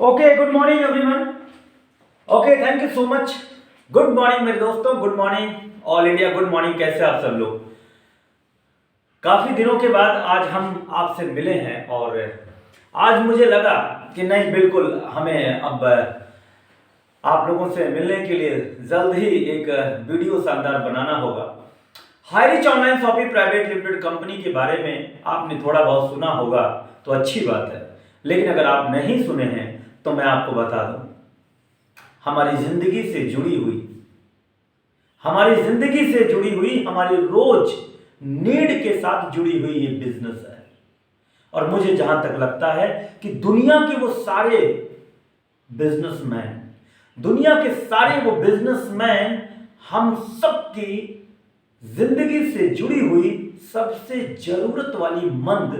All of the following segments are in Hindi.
Okay, good morning everyone. Okay, thank you so much. Good morning मेरे दोस्तों, good morning all India, good morning. कैसे आप सब लोग? काफी दिनों के बाद आज हम आपसे मिले हैं और आज मुझे लगा कि नहीं, बिल्कुल हमें अब आप लोगों से मिलने के लिए जल्द ही एक वीडियो शानदार बनाना होगा। Highrich online shopping private limited company के बारे में आपने थोड़ा बहुत सुना होगा तो अच्छी बात है, लेकिन अगर आप नहीं सुने हैं तो मैं आपको बता दूं, हमारी जिंदगी से जुड़ी हुई हमारी रोज नीड के साथ जुड़ी हुई ये बिजनेस है। और मुझे जहां तक लगता है कि दुनिया के वो सारे बिजनेसमैन हम सबकी जिंदगी से जुड़ी हुई सबसे जरूरत वाली मंद,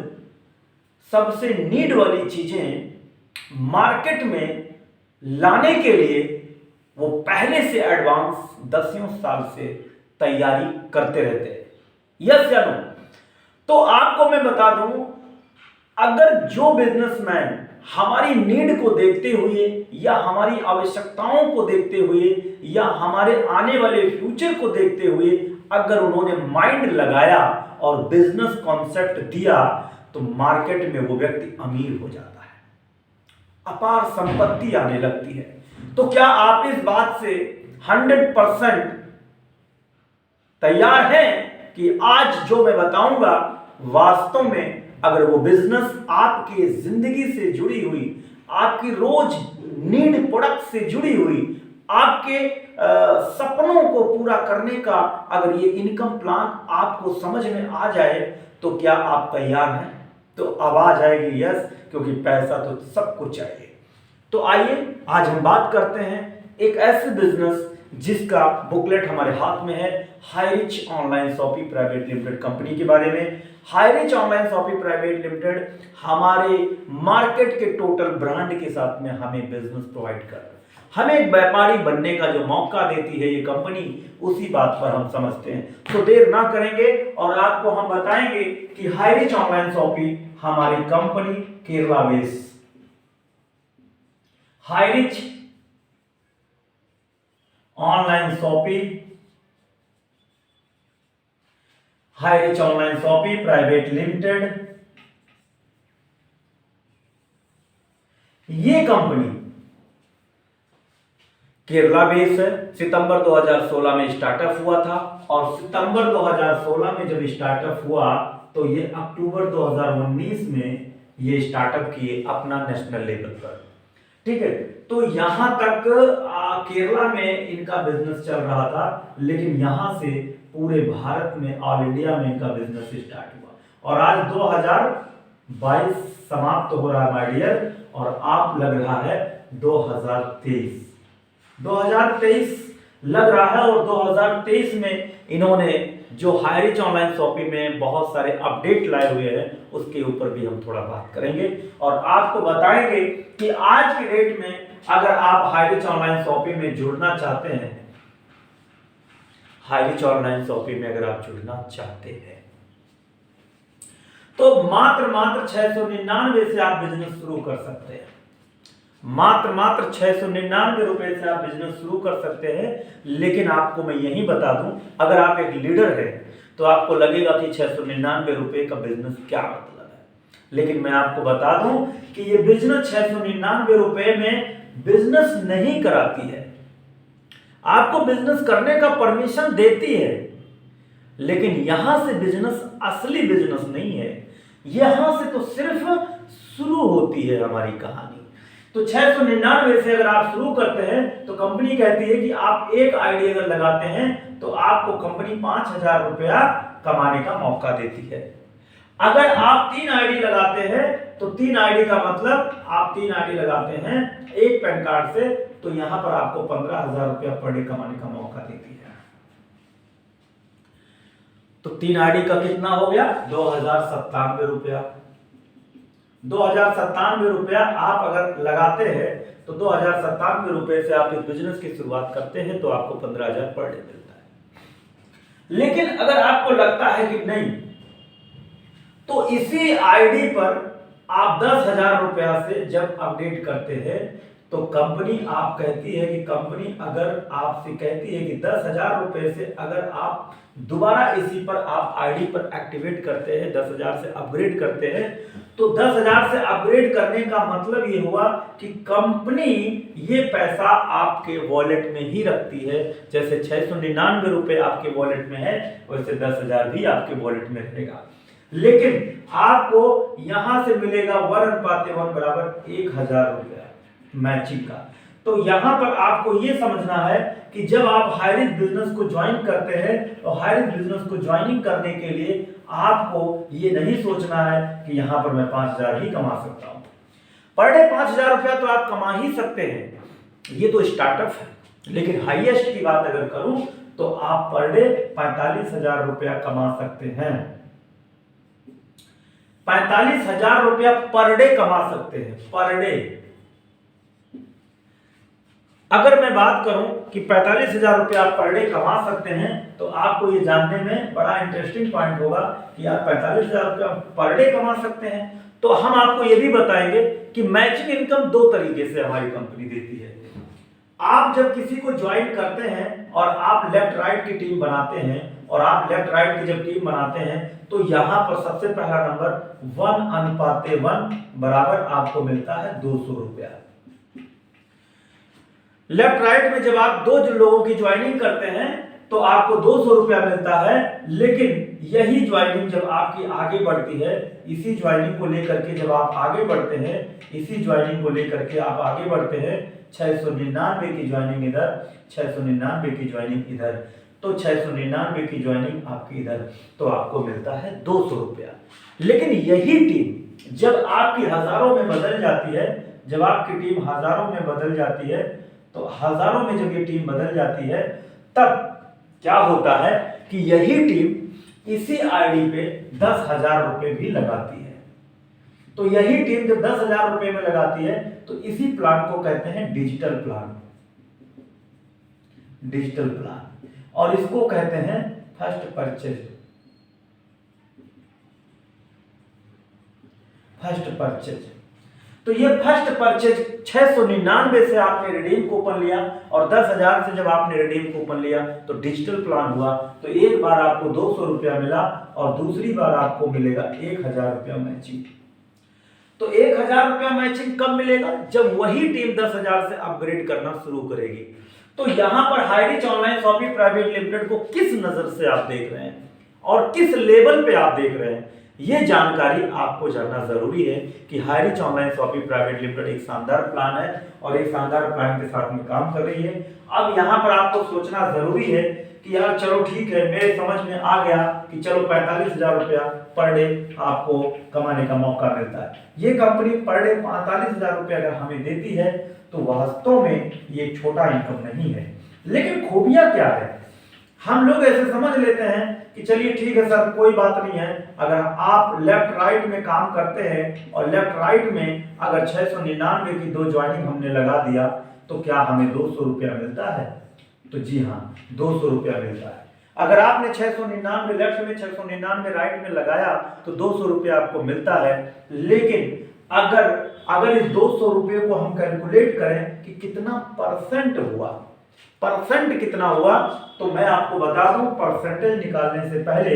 सबसे नीड वाली चीजें मार्केट में लाने के लिए वो पहले से एडवांस दसियों साल से तैयारी करते रहते हैं। यस या नो? तो आपको मैं बता दूं, अगर जो बिजनेसमैन हमारी नीड को देखते हुए या हमारी आवश्यकताओं को देखते हुए या हमारे आने वाले फ्यूचर को देखते हुए अगर उन्होंने माइंड लगाया और बिजनेस कॉन्सेप्ट दिया तो मार्केट में वो व्यक्ति अमीर हो जाता है, अपार संपत्ति आने लगती है। तो क्या आप इस बात से 100% तैयार हैं कि आज जो मैं बताऊंगा वास्तव में अगर वो बिजनेस आपके जिंदगी से जुड़ी हुई, आपकी रोज नीड प्रोडक्ट से जुड़ी हुई, आपके सपनों को पूरा करने का अगर ये इनकम प्लान आपको समझ में आ जाए तो क्या आप तैयार हैं? तो आवाज आएगी यस, क्योंकि पैसा तो सब कुछ चाहिए। तो आइए आज हम बात करते हैं एक ऐसे बिजनेस जिसका बुकलेट हमारे हाथ में है, Highrich online shopping private limited company के बारे में। Highrich online shopping private limited हमारे मार्केट के टोटल ब्रांड के साथ में हमें बिजनेस प्रोवाइड कर रहा है, हमें एक व्यापारी बनने का जो मौका देती है ये कंपनी, उसी बात पर हम समझते हैं। तो देर ना करेंगे और आपको हम बताएंगे कि हाईरिच ऑनलाइन शॉपिंग हमारी company Kerala base Highrich online shopping private limited, ये कंपनी केरला बेस है। सितंबर 2016 में स्टार्टअप हुआ था और सितंबर 2016 में जब स्टार्टअप हुआ तो ये अक्टूबर 2019 में ये स्टार्टअप किए अपना नेशनल लेवल पर। ठीक है, तो यहां तक केरला में इनका बिजनेस चल रहा था, लेकिन यहां से पूरे भारत में, ऑल इंडिया में इनका बिजनेस स्टार्ट हुआ और आज 2022 समाप्त हो रहा है माय डियर, और आप लग रहा है 2023 लग रहा है। और 2023 में इन्होंने जो हाईरिच ऑनलाइन शॉपिंग में बहुत सारे अपडेट लाए हुए हैं उसके ऊपर भी हम थोड़ा बात करेंगे और आपको बताएंगे कि आज के डेट में अगर आप हाईरिच ऑनलाइन शॉपिंग में जुड़ना चाहते हैं, हाईरिच ऑनलाइन शॉपिंग में अगर आप जुड़ना चाहते हैं तो मात्र 699 से आप बिजनेस शुरू कर सकते हैं। मात्र 699 रुपए से आप बिजनेस शुरू कर सकते हैं। लेकिन आपको मैं यही बता दूं, अगर आप एक लीडर हैं तो आपको लगेगा कि 699 रुपए का बिजनेस क्या मतलब है, लेकिन मैं आपको बता दूं कि ये बिजनेस 699 रुपए में बिजनेस नहीं कराती है, आपको बिजनेस करने का परमिशन देती है, लेकिन यहां से बिजनेस असली बिजनेस नहीं है। यहां से तो सिर्फ शुरू होती है हमारी कहानी। तो 699 से अगर आप शुरू करते हैं तो कंपनी कहती है कि आप एक आईडी अगर लगाते हैं तो आपको कंपनी 5000 रुपया कमाने का मौका देती है। अगर आप 3 आईडी लगाते हैं तो 3 आईडी का मतलब आप 3 आईडी लगाते हैं एक पैन कार्ड से, तो यहां पर आपको 15,000 रुपया पर डे कमाने का मौका देती है। तो 3 आईडी का कितना हो गया? 2097 रुपया। 2097 रुपया आप अगर लगाते हैं तो 2097 रुपए से आप इस बिजनेस की शुरुआत करते हैं तो आपको 15,000 पर डे मिलता है। लेकिन अगर आपको लगता है कि नहीं, तो इसी आईडी पर आप 10,000 रुपया से जब अपडेट करते हैं तो कंपनी आप कहती है कि कंपनी अगर आपसे कहती है कि 10,000 रुपए से अगर आप दोबारा इसी पर आप आईडी पर एक्टिवेट करते हैं, 10,000 से अपग्रेड करते हैं, तो 10,000 से अपग्रेड करने का मतलब ये हुआ कि कंपनी ये पैसा आपके वॉलेट में ही रखती है। जैसे 699 रुपए आपके वॉलेट में है, वैसे 10,000 भी आपके वॉलेट में रहेगा। लेकिन आपको यहां से मिलेगा 1:1 बराबर 1,000 रुपया मैचिंग का। तो यहां पर आपको ये समझना है कि जब आप हाईरिस्क बिजनेस को ज्वाइन करते हैं तो हाईरिस्क बिजनेस को ज्वाइनिंग करने के लिए आपको ये नहीं सोचना है कि यहां पर मैं 5,000 ही कमा सकता हूं। पर डे 5,000 रुपया तो आप कमा ही सकते हैं, ये तो स्टार्टअप है। लेकिन हाईएस्ट की बात अगर करूं तो आप पर डे 45,000 रुपया कमा सकते हैं। 45,000 रुपया पर डे कमा सकते हैं, पर डे। अगर मैं बात करूं कि 45,000 रुपया आप पर डे कमा सकते हैं तो आपको ये जानने में बड़ा इंटरेस्टिंग पॉइंट होगा कि आप 45,000 रुपया पर डे कमा सकते हैं। तो हम आपको ये भी बताएंगे कि मैचिंग इनकम 2 तरीके से हमारी कंपनी देती है। आप जब किसी को ज्वाइन करते हैं और आप लेफ्ट राइट की टीम बनाते हैं, और आप लेफ्ट राइट की जब टीम बनाते हैं तो यहां पर सबसे पहला नंबर 1:1 बराबर आपको मिलता है 200 रुपया। लेफ्ट राइट में जब आप 2 लोगों की ज्वाइनिंग करते हैं तो आपको 200 रुपया मिलता है। लेकिन यही ज्वाइनिंग जब आपकी आगे बढ़ती है, इसी ज्वाइनिंग को लेकर के जब आप आगे बढ़ते हैं, इसी ज्वाइनिंग को लेकर के आप आगे बढ़ते हैं, 699 की ज्वाइनिंग इधर, 699 की ज्वाइनिंग इधर, तो 699 की ज्वाइनिंग आपकी इधर, तो आपको मिलता है 200 रुपया। लेकिन यही टीम जब आपकी हजारों में बदल जाती है, जब आपकी टीम हजारों में बदल जाती है, तो हजारों में जब ये टीम बदल जाती है तब क्या होता है कि यही टीम इसी आईडी पे 10,000 रुपए भी लगाती है। तो यही टीम जब 10,000 रुपए में लगाती है तो इसी प्लान को कहते हैं डिजिटल प्लान, डिजिटल प्लान, और इसको कहते हैं फर्स्ट परचेज, फर्स्ट परचेज। तो ये फर्स्ट परचेज 699 से आपने रिडीम कूपन लिया और 10,000 से जब आपने रिडीम कूपन लिया तो डिजिटल प्लान हुआ। तो एक बार आपको 200 रुपया मिला और दूसरी बार आपको मिलेगा 1,000 रुपया मैचिंग। तो 1,000 रुपया मैचिंग कब मिलेगा? जब वही टीम 10,000 से अपग्रेड करना शुरू करेगी। तो यहां पर Highrich online shopping private limited को किस नजर से आप देख रहे हैं और किस लेवल पे आप देख रहे हैं, ये जानकारी आपको जानना जरूरी है कि Highrich online shopping private limited एक शानदार प्लान है और एक शानदार प्लान के साथ में काम कर रही है। अब यहाँ पर आपको सोचना जरूरी है कि यार चलो ठीक है, मेरे समझ में आ गया कि चलो 45,000 रुपया पर डे आपको कमाने का मौका मिलता है। ये कंपनी पर डे 45,000 रुपया अगर हमें देती है तो वास्तव में ये छोटा इनकम नहीं है। लेकिन खूबियां क्या है? हम लोग ऐसे समझ लेते हैं कि चलिए ठीक है सर, कोई बात नहीं है, अगर आप लेफ्ट राइट में काम करते हैं और लेफ्ट राइट में अगर 699 की 2 ज्वाइनिंग हमने लगा दिया तो क्या हमें 200 रुपया मिलता है? तो जी हाँ, 200 रुपया मिलता है। अगर आपने 699 लेफ्ट में 699 राइट में लगाया तो 200 रुपया आपको मिलता है। लेकिन अगर इस 200 रुपये को हम कैलकुलेट करें कि कितना परसेंट हुआ, परसेंट कितना हुआ, तो मैं आपको बता दूं परसेंटेज निकालने से पहले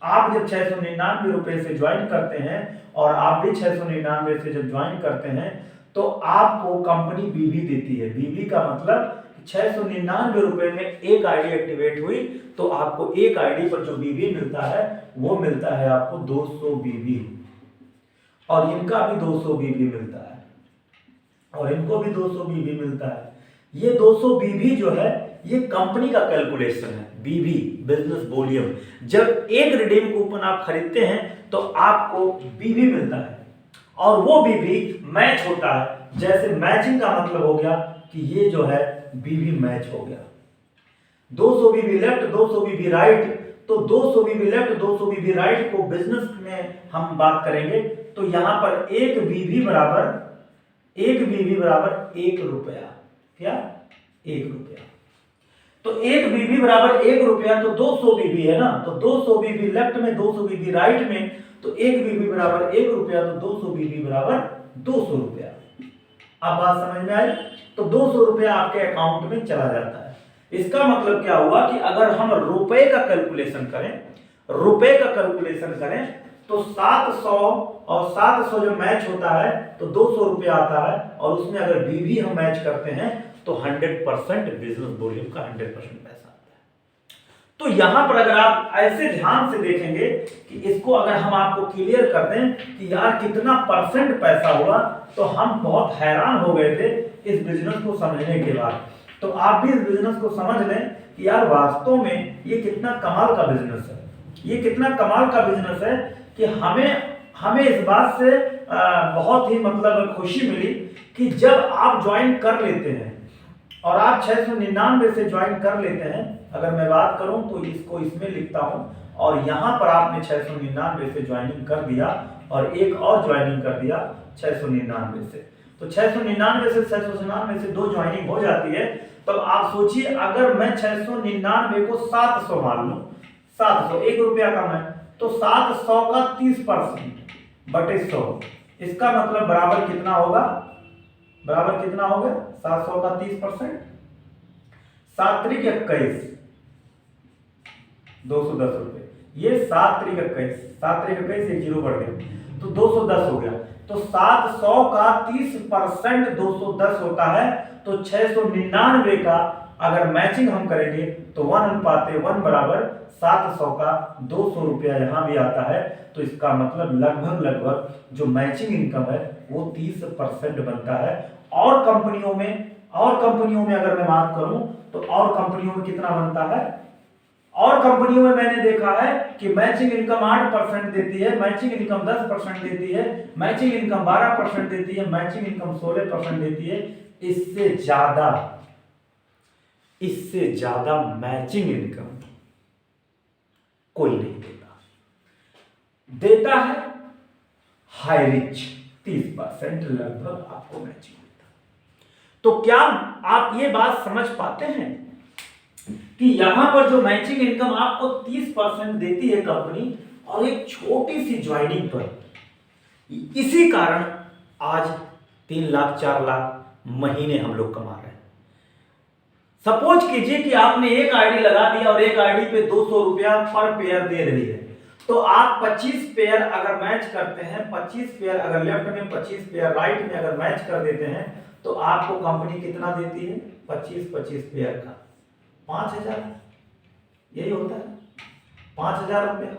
आप जब 699 रुपए से ज्वाइन करते हैं और आप भी 699 से जब ज्वाइन करते हैं तो आपको कंपनी बीबी देती है। बीबी का मतलब 699 रुपए में एक आईडी एक्टिवेट हुई तो आपको एक आईडी पर जो बीबी मिलता है वो मिलता है आपको 200 बीबी, और इनका भी 200 बीबी मिलता है और इनको भी 200 बीबी मिलता है। ये 200 बीबी जो है ये कंपनी का कैलकुलेशन है, बीबी बिजनेस वॉल्यूम। जब एक रिडीम कूपन आप खरीदते हैं तो आपको बीबी मिलता है और वो बीबी मैच होता है। जैसे मैचिंग का मतलब हो गया कि ये जो है बीबी मैच हो गया, 200 बीबी लेफ्ट 200 बीबी राइट, तो 200 बीबी लेफ्ट 200 बीबी राइट को बिजनेस में हम बात करेंगे तो यहां पर एक बीबी बराबर 1 रुपया। क्या? 1 रुपया। तो 1 बीबी बराबर 1 रुपया, तो 200 बीबी है ना, तो 200 बीबी लेफ्ट में 200 बीबी राइट में, तो 1 बीबी बराबर 1 रुपया, तो 200 बीबी बराबर 200 रुपया। अब बात समझ में आई? तो 200 रुपया आपके अकाउंट में चला जाता है। इसका मतलब क्या हुआ कि अगर हम रुपए का कैलकुलेशन करें तो 700 और 700 जब मैच होता है तो 200 रुपया आता है, और उसमें अगर बीबी हम मैच करते हैं तो 100% बिजनेस वॉल्यूम का 100% पैसा आता है। तो यहां पर अगर आप ऐसे ध्यान से देखेंगे कि इसको अगर हम आपको क्लियर कर दें कि यार कितना परसेंट पैसा हुआ, तो हम बहुत हैरान हो गए थे इस बिजनेस को समझने के बाद। तो आप भी इस बिजनेस को समझ लें कि यार वास्तव में ये कितना कमाल का बिजनेस है। ये कितना कमाल का बिजनेस है कि हमें इस बात से बहुत ही मतलब खुशी मिली कि जब आप ज्वाइन कर लेते हैं और आप 699 से ज्वाइन कर लेते हैं। अगर मैं बात करूं तो इसको इसमें लिखता हूं, और यहां पर आपने 699 से ज्वाइनिंग कर दिया और एक और ज्वाइनिंग कर दिया 699 से, तो 699 से 699 से 2 ज्वाइनिंग हो जाती है। तब आप सोचिए अगर मैं 699 को 700 मान लूं, 700 1 रुपया कम है, तो 700 का 30% बटे 100, इसका मतलब बराबर कितना होगा? 700 का 30%, 7 त्रिक 21, 210 रुपए। ये 7 त्रिक 21, एक जीरो बढ़ गया तो 210 हो गया। तो 700 का 30% 210 होता है। तो 699 का अगर मैचिंग हम करेंगे तो 1:1 बराबर 700 का 200 रुपया यहाँ भी आता है। तो इसका मतलब लगभग जो मैचिंग इनकम है वो 30% बनता है। और कंपनियों में अगर मैं बात करूं तो और कंपनियों में कितना बनता है? और कंपनियों में मैंने देखा है कि मैचिंग इनकम 8% देती है, मैचिंग इनकम 10% देती है, मैचिंग इनकम 12% देती है, मैचिंग इनकम 16% देती है। इससे ज्यादा मैचिंग इनकम कोई नहीं देता है हाईरिच 30% लगभग आपको मैचिंग देता है। तो क्या आप ये बात समझ पाते हैं कि यहां पर जो मैचिंग इनकम आपको 30% देती है कंपनी, और एक छोटी सी ज्वाइनिंग पर, इसी कारण आज 3 लाख 4 लाख महीने हम लोग कमा रहे हैं। सपोज कीजिए कि आपने एक आईडी लगा दिया और एक आईडी पे 200 रुपया पर पेयर दे रही है, तो आप 25 पेयर अगर मैच करते हैं, 25 पेयर अगर लेफ्ट में 25 पेयर राइट में अगर मैच कर देते हैं, तो आपको कंपनी कितना देती है? 25 पेयर का 5000, यही होता है 5000 रुपया।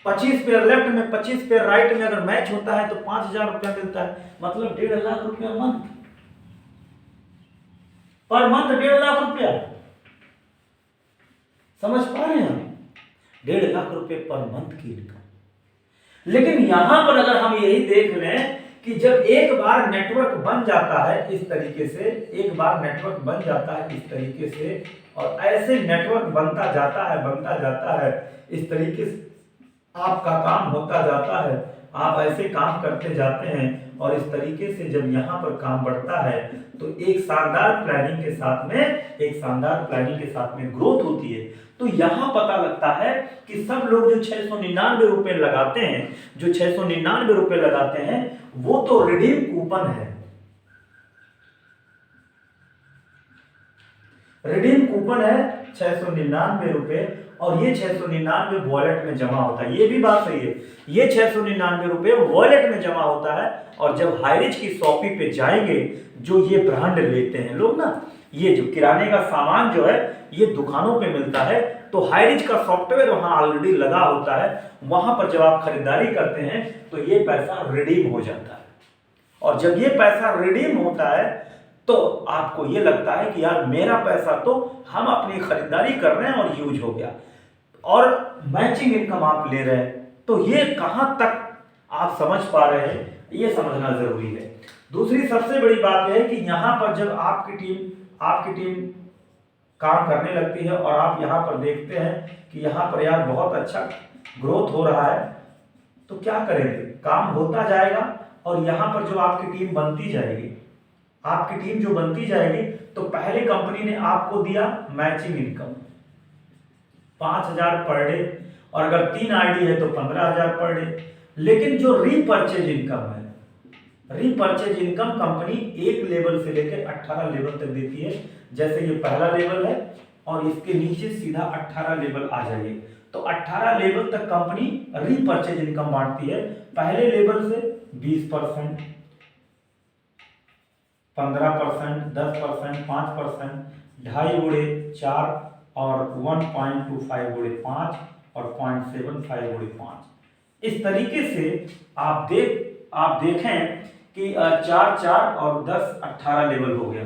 25 पेयर लेफ्ट में 25 पेयर राइट में अगर मैच होता है तो 5000 रुपया मिलता है, मतलब 1.5 लाख रुपया मंथ, पर मंथ 1.5 लाख रुपया। समझ पा रहे हैं? 1.5 लाख रुपए पर मंथ की इनकम। लेकिन यहां पर अगर हम यही देख लें कि जब एक बार नेटवर्क बन जाता है इस तरीके से, और ऐसे नेटवर्क बनता जाता है इस तरीके से आपका काम होता जाता है, आप ऐसे काम करते जाते हैं, और इस तरीके से जब यहाँ पर काम बढ़ता है तो एक शानदार प्लानिंग के साथ में ग्रोथ होती है। तो यहाँ पता लगता है कि सब लोग जो 699 रुपए लगाते हैं, वो तो रिडीम कूपन है, रिडीम कूपन है 699 रुपए, और ये 699 वॉलेट में जमा होता है। ये भी बात सही है, ये 699 रुपए वॉलेट में जमा होता है। और जब हाईरिच की शॉपी पे जाएंगे, जो ये ब्रांड लेते हैं लोग ना, ये जो किराने का सामान जो है ये दुकानों पे मिलता है, तो हाईरिच का सॉफ्टवेयर वहां ऑलरेडी लगा होता है। वहां पर जब आप खरीदारी करते हैं तो ये पैसा रिडीम हो जाता है, और जब ये पैसा रिडीम होता है तो आपको ये लगता है कि यार मेरा पैसा तो हम अपनी खरीदारी कर रहे हैं और यूज हो गया, और मैचिंग इनकम आप ले रहे हैं। तो ये कहां तक आप समझ पा रहे हैं, ये समझना जरूरी है। दूसरी सबसे बड़ी बात है कि यहां पर जब आपकी टीम काम करने लगती है और आप यहां पर देखते हैं कि यहां पर यार बहुत अच्छा ग्रोथ हो रहा है, तो क्या करेंगे? काम होता जाएगा, और यहां पर जो आपकी टीम बनती जाएगी, तो पहले कंपनी ने आपको दिया मैचिंग इनकम 5000 पर डे, और अगर 3 आईडी है तो 15,000 पर डे। लेकिन जो रीपर्चेज इनकम है, रीपर्चेज इनकम कंपनी एक लेवल से लेकर 18 लेवल तक देती है। जैसे ये पहला लेवल है और इसके नीचे सीधा 18 लेवल आ जाइए, तो 18 लेवल तक कंपनी रीपर्चेज इनकम बांटती है। पहले लेवल से 20%, 15%, 10%, 5%, 2.5 गुणे 4 और 1.25 गुणे 5 और 0.75 गुणे 5। इस तरीके से आप देखें कि 4 4 और 10 18 लेवल हो गया।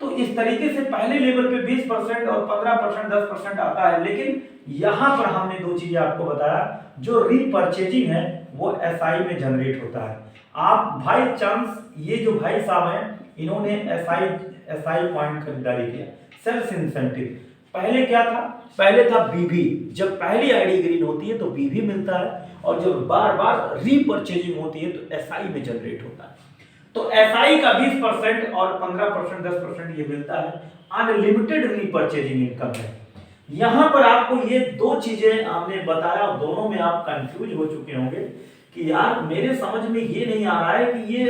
तो इस तरीके से पहले लेवल पे 20% और 15%, 10% आता है। लेकिन यहां पर हमने दो चीजें आपको बताया, जो रीपर्चेजिंग है वो एसआई में जनरेट होता है। आप बाय चांस, ये जो भाई साहब हैं इन्होंने एसआई पॉइंट खरीदारी किया, सेल्स इंसेंटिव। पहले क्या था? पहले था बीबी। जब पहली आईडी ग्रीन होती है तो बीबी मिलता है, और जब बार बार रीपर्चेजिंग होती है तो एसआई में जनरेट होता है। तो एसआई का 20% और 15%, 10% ये मिलता है। अनलिमिटेड रीपर्चेजिंग इनकम है। यहां पर आपको ये दो चीजें हमने बताया, दोनों में आप कंफ्यूज हो चुके होंगे कि यार मेरे समझ में ये नहीं आ रहा है कि ये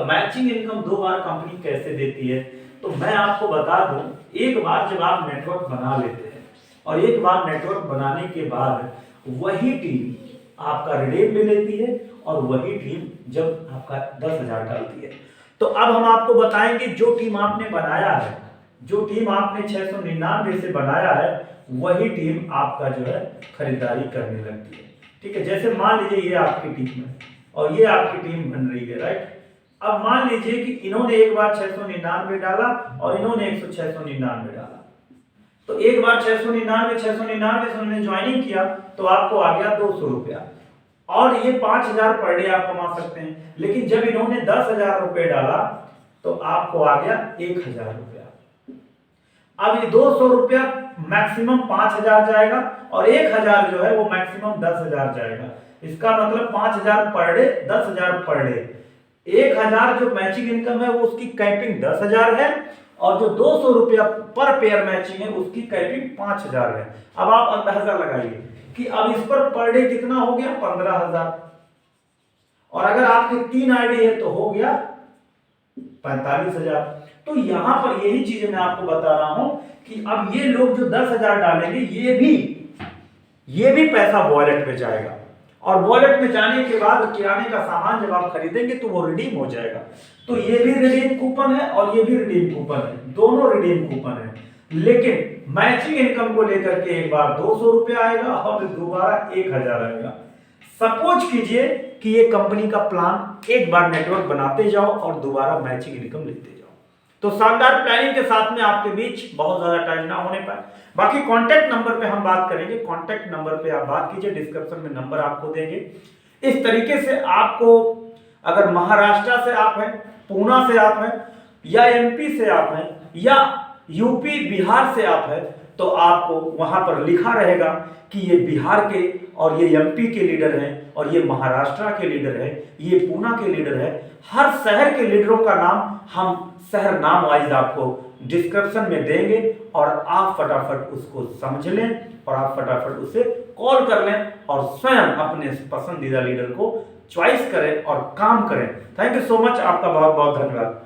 मैचिंग इनकम 2 बार कंपनी कैसे देती है। तो मैं आपको बता दूं, एक बार जब आप नेटवर्क बना लेते हैं और एक बार नेटवर्क बनाने के बाद वही टीम आपका रिडीम ले लेती है और वही टीम जब आपका 10,000 डालती है। तो अब हम आपको बताएंगे जो टीम आपने बनाया है, जो टीम आपने 699 से बनाया है, वही टीम आपका जो है खरीदारी करने लगती है। ठीक है, जैसे मान लीजिए ये आपकी टीम है और ये आपकी टीम बन रही है, राइट। अब मान लीजिए कि इन्होंने एक बार 699 डाला और इन्होंने 699 डाला। तो एक बार 699 से उन्होंने ज्वाइनिंग किया तो आपको आ गया 200 रुपया, और ये 5,000 पर डे आप कमा सकते हैं। लेकिन जब इन्होंने 10,000 रुपए डाला तो आपको आ गया 1,000 रुपया। अब ये 200 रुपया मैक्सिमम 5,000 जाएगा और 1,000 जो है वो मैक्सिमम 10,000 जाएगा। इसका मतलब 5,000 पर डे, 10,000 पर डे। 1,000 जो मैचिंग इनकम है वो उसकी कैपिंग 10,000 है, और जो 200 रुपया पर पेयर मैचिंग है उसकी कैपिंग 5,000 है। अब आप अंदाजा लगाइए कि अब इस पर डे कितना हो गया? 15,000। और अगर आपके 3 आईडी है तो हो गया 45,000। तो यहां पर यही चीजें मैं आपको बता रहा हूं कि अब ये लोग जो 10,000 डालेंगे, ये भी पैसा वॉलेट में जाएगा, और वॉलेट में जाने के बाद किराने का सामान जब आप खरीदेंगे तो वो रिडीम हो जाएगा। तो ये भी रिडीम कूपन है और ये भी रिडीम कूपन है, दोनों रिडीम कूपन है। लेकिन मैचिंग इनकम को लेकर के एक बार 200 रुपया आएगा और दोबारा 1,000 आएगा। सपोज कीजिए कि ये कंपनी का प्लान, एक बार नेटवर्क बनाते जाओ और दोबारा मैचिंग इनकम लेते जाओ, तो शानदार प्लानिंग के साथ में आपके बीच बहुत ज्यादा टाइम ना होने पाए। बाकी कांटेक्ट नंबर पे हम बात करेंगे, कांटेक्ट नंबर पे आप बात कीजिए, डिस्क्रिप्शन में नंबर आपको देंगे। इस तरीके से आपको, अगर महाराष्ट्र से आप हैं, पूना से आप हैं, या एमपी से आप हैं, या यूपी बिहार से आप हैं, तो आपको वहां पर लिखा रहेगा कि ये बिहार के और ये एमपी के लीडर हैं और ये महाराष्ट्र के लीडर हैं, ये पूना के लीडर हैं। हर शहर के लीडरों का नाम हम शहर नाम वाइज आपको डिस्क्रिप्शन में देंगे, और आप फटाफट उसको समझ लें और आप फटाफट उसे कॉल कर लें और स्वयं अपने पसंदीदा लीडर को चॉइस करें और काम करें। थैंक यू सो मच, आपका बहुत बहुत धन्यवाद।